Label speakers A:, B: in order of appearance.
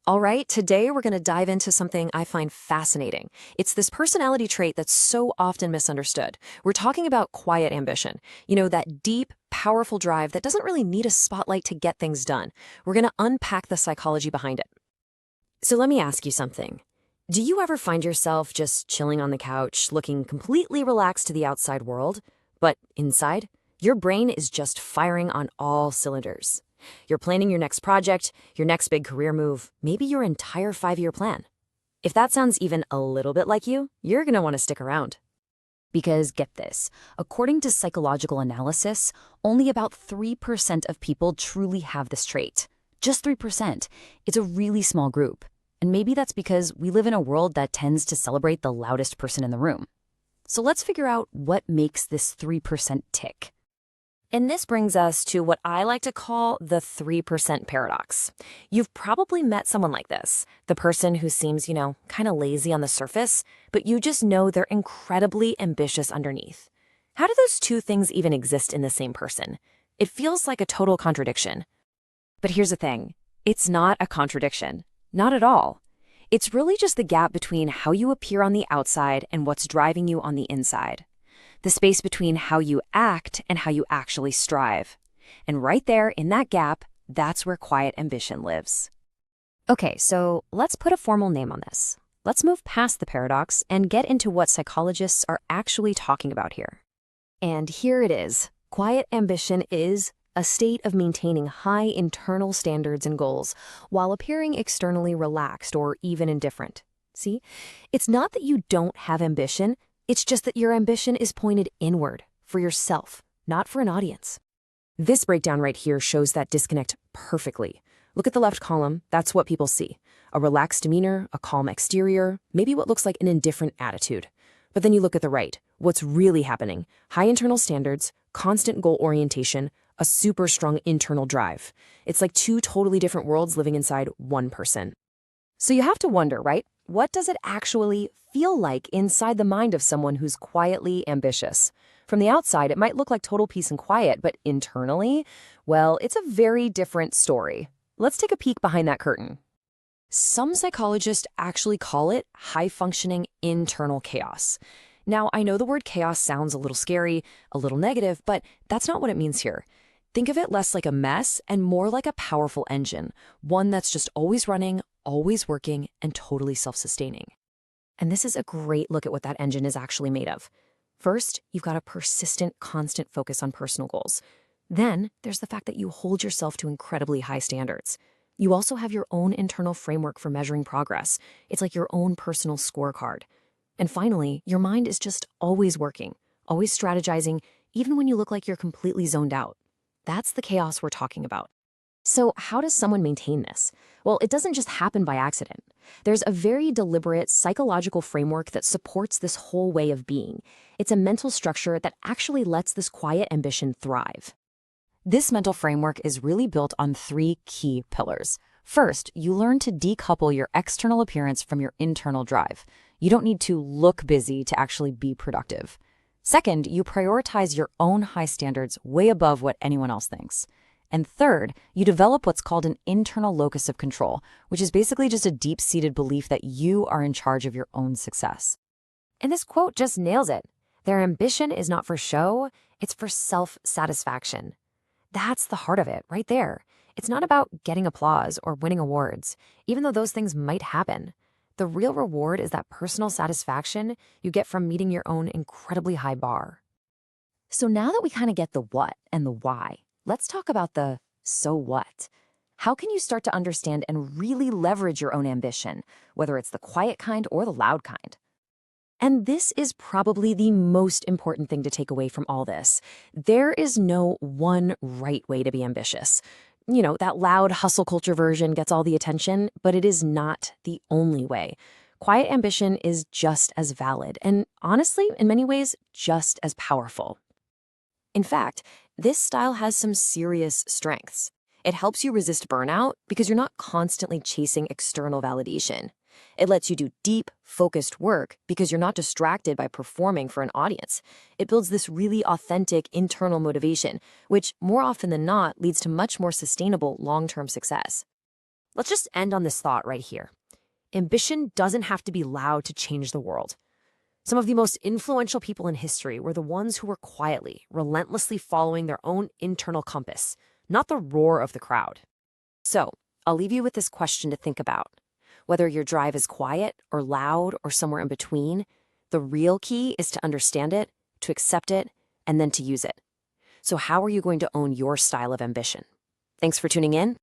A: All right, today we're going to dive into something I find fascinating. It's this personality trait that's so often misunderstood. We're talking about quiet ambition. That deep, powerful drive that doesn't really need a spotlight to get things done. We're going to unpack the psychology behind it. So let me ask you something. Do you ever find yourself just chilling on the couch, looking completely relaxed to the outside world, but inside, your brain is just firing on all cylinders? You're planning your next project, your next big career move, maybe your entire 5-year plan. If that sounds even a little bit like you, you're going to want to stick around. Because get this, according to psychological analysis, only about 3% of people truly have this trait. Just 3%. It's a really small group. And maybe that's because we live in a world that tends to celebrate the loudest person in the room. So let's figure out what makes this 3% tick. And this brings us to what I like to call the 3% paradox. You've probably met someone like this, the person who seems, kind of lazy on the surface, but you just know they're incredibly ambitious underneath. How do those two things even exist in the same person? It feels like a total contradiction. But here's the thing, it's not a contradiction. Not at all. It's really just the gap between how you appear on the outside and what's driving you on the inside. The space between how you act and how you actually strive. And right there in that gap, that's where quiet ambition lives. Okay, so let's put a formal name on this. Let's move past the paradox and get into what psychologists are actually talking about here. And here it is. Quiet ambition is a state of maintaining high internal standards and goals while appearing externally relaxed or even indifferent. See? It's not that you don't have ambition. It's just that your ambition is pointed inward, for yourself, not for an audience. This breakdown right here shows that disconnect perfectly. Look at the left column, that's what people see. A relaxed demeanor, a calm exterior, maybe what looks like an indifferent attitude. But then you look at the right, what's really happening? High internal standards, constant goal orientation, a super strong internal drive. It's like two totally different worlds living inside one person. So you have to wonder, right? What does it actually feel like inside the mind of someone who's quietly ambitious? From the outside, it might look like total peace and quiet, but internally, well, it's a very different story. Let's take a peek behind that curtain. Some psychologists actually call it high-functioning internal chaos. Now, I know the word chaos sounds a little scary, a little negative, but that's not what it means here. Think of it less like a mess and more like a powerful engine, one that's just always running, always working, and totally self-sustaining. And this is a great look at what that engine is actually made of. First, you've got a persistent, constant focus on personal goals. Then, there's the fact that you hold yourself to incredibly high standards. You also have your own internal framework for measuring progress. It's like your own personal scorecard. And finally, your mind is just always working, always strategizing, even when you look like you're completely zoned out. That's the chaos we're talking about. So how does someone maintain this? Well, it doesn't just happen by accident. There's a very deliberate psychological framework that supports this whole way of being. It's a mental structure that actually lets this quiet ambition thrive. This mental framework is really built on 3 key pillars. First, you learn to decouple your external appearance from your internal drive. You don't need to look busy to actually be productive. Second, you prioritize your own high standards way above what anyone else thinks. And third, you develop what's called an internal locus of control, which is basically just a deep-seated belief that you are in charge of your own success. And this quote just nails it. Their ambition is not for show, it's for self-satisfaction. That's the heart of it, right there. It's not about getting applause or winning awards, even though those things might happen. The real reward is that personal satisfaction you get from meeting your own incredibly high bar. So now that we kind of get the what and the why, let's talk about the so what. How can you start to understand and really leverage your own ambition, whether it's the quiet kind or the loud kind? And this is probably the most important thing to take away from all this. There is no one right way to be ambitious. That loud hustle culture version gets all the attention, but it is not the only way. Quiet ambition is just as valid and, honestly, in many ways, just as powerful. In fact, this style has some serious strengths. It helps you resist burnout because you're not constantly chasing external validation. It lets you do deep, focused work because you're not distracted by performing for an audience. It builds this really authentic internal motivation, which more often than not leads to much more sustainable long-term success. Let's just end on this thought right here. Ambition doesn't have to be loud to change the world. Some of the most influential people in history were the ones who were quietly, relentlessly following their own internal compass, not the roar of the crowd. So, I'll leave you with this question to think about. Whether your drive is quiet or loud or somewhere in between, the real key is to understand it, to accept it, and then to use it. So how are you going to own your style of ambition? Thanks for tuning in.